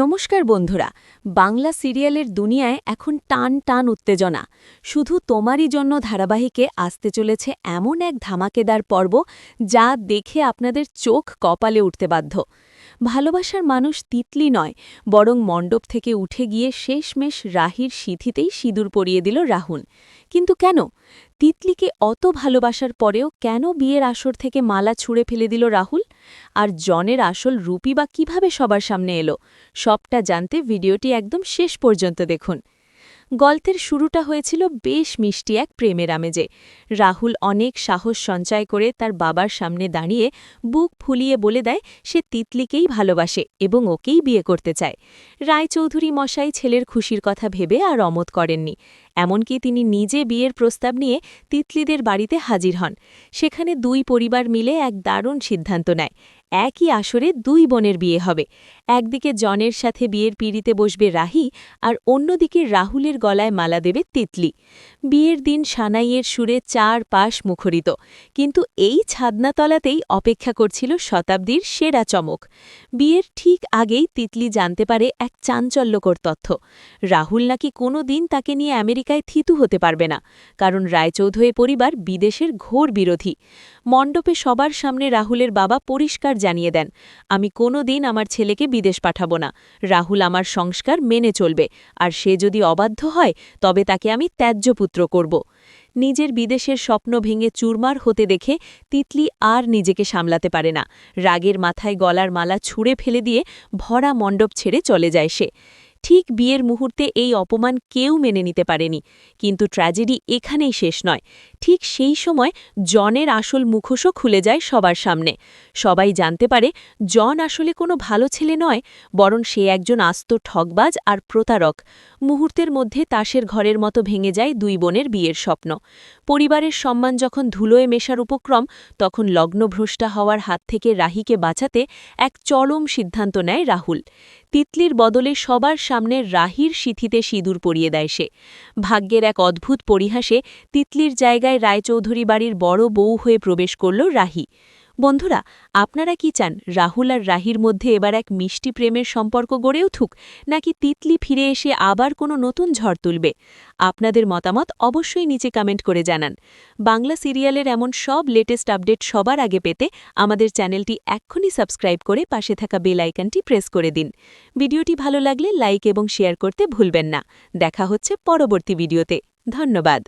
নমস্কার বন্ধুরা। বাংলা সিরিয়ালের দুনিয়ায় এখন টান টান উত্তেজনা। শুধু তোমারই জন্য ধারাবাহিকে আসতে চলেছে এমন এক ধামাকেদার পর্ব যা দেখে আপনাদের চোখ কপালে উঠতে বাধ্য। ভালোবাসার মানুষ তিতলি নয়, বরং মণ্ডপ থেকে উঠে গিয়ে শেষমেশ রাহির সিঁথিতেই সিঁদুর পরিয়ে দিল রাহুল। কিন্তু কেন? তিতলিকে অত ভালোবাসার পরেও কেন বিয়ের আসর থেকে মালা ছুঁড়ে ফেলে দিল রাহুল? আর জনের আসল রূপই বা কিভাবে সবার সামনে এলো? সবটা জানতে ভিডিওটি একদম শেষ পর্যন্ত দেখুন। গল্পের শুরুটা হয়েছিল বেশ মিষ্টি এক প্রেমের আমেজে। রাহুল অনেক সাহস সঞ্চয় করে তার বাবার সামনে দাঁড়িয়ে বুক ফুলিয়ে বলে দেয় সে তিতলিকেই ভালোবাসে এবং ওকেই বিয়ে করতে চায়। রায়চৌধুরী মশাই ছেলের খুশির কথা ভেবে আর অমত করেননি। এমনকি তিনি নিজে বিয়ের প্রস্তাব নিয়ে তিতলিদের বাড়িতে হাজির হন। সেখানে দুই পরিবার মিলে এক দারুণ সিদ্ধান্ত নেয়। একই আসরে দুই বোনের বিয়ে হবে। একদিকে জনের সাথে বিয়ের পিঁড়িতে বসবে রাহি, আর অন্যদিকে রাহুলের গলায় মালা দেবে তিতলি। বিয়ের দিন সানাইয়ের সুরে চারপাশ মুখরিত, কিন্তু এই ছাদনাতলাতেই অপেক্ষা করছিল শতাব্দীর সেরা চমক। বিয়ের ঠিক আগেই তিতলি জানতে পারে এক চাঞ্চল্যকর তথ্য। রাহুল নাকি কোনো দিন তাকে নিয়ে আমেরিকায় থিতু হতে পারবে না, কারণ রায়চৌধুরী পরিবার বিদেশের ঘোর বিরোধী। মণ্ডপে সবার সামনে রাহুলের বাবা পরিষ্কার জানিয়ে দেন, আমি কোনো দিন আমার ছেলেকে বিদেশ পাঠাবো না। রাহুল আমার সংস্কার মেনে চলবে, আর সে যদি অবাধ্য হয় তবে তাকে আমি ত্যায্যপুত্র করব। নিজের বিদেশের স্বপ্ন ভেঙে চুরমার হতে দেখে তিতলি আর নিজেকে সামলাতে পারে না। রাগের মাথায় গলার মালা ছুঁড়ে ফেলে দিয়ে ভরা মণ্ডপ ছেড়ে চলে যায় সে। ঠিক বিয়ের মুহূর্তে এই অপমান কেউ মেনে নিতে পারেনি। কিন্তু ট্র্যাজেডি এখানেই শেষ নয়। ঠিক সেই সময় জনের আসল মুখোশও খুলে যায় সবার সামনে। সবাই জানতে পারে জন আসলে কোনো ভালো ছেলে নয়, বরং সে একজন আস্ত ঠগবাজ আর প্রতারক। মুহূর্তের মধ্যে তাসের ঘরের মতো ভেঙে যায় দুই বোনের বিয়ের স্বপ্ন। পরিবারের সম্মান যখন ধুলোয় মেশার উপক্রম, তখন লগ্নভ্রষ্টা হওয়ার হাত থেকে রাহিকে বাঁচাতে এক চরম সিদ্ধান্ত নেয় রাহুল। তিতলির বদলে সবার সামনে রাহির সিঁথিতে সিঁদুর পরিয়ে দেয় সে। ভাগ্যের এক অদ্ভুত পরিহাসে তিতলির জায়গায় রায়চৌধুরী বাড়ির বড় বউ হয়ে প্রবেশ করল রাহি। বন্ধুরা, আপনারা কি চান রাহুল আর রাহির মধ্যে এবার এক মিষ্টি প্রেমের সম্পর্ক গড়ে উঠুক, নাকি তিতলি ফিরে এসে আবার কোনো নতুন ঝড় তুলবে? আপনাদের মতামত অবশ্যই নিচে কমেন্ট করে জানান। বাংলা সিরিয়ালের এমন সব লেটেস্ট আপডেট সবার আগে পেতে আমাদের চ্যানেলটি এক্ষুনি সাবস্ক্রাইব করে পাশে থাকা বেল আইকনটি প্রেস করে দিন। ভিডিওটি ভালো লাগলে লাইক এবং শেয়ার করতে ভুলবেন না। দেখা হচ্ছে পরবর্তী ভিডিওতে। ধন্যবাদ।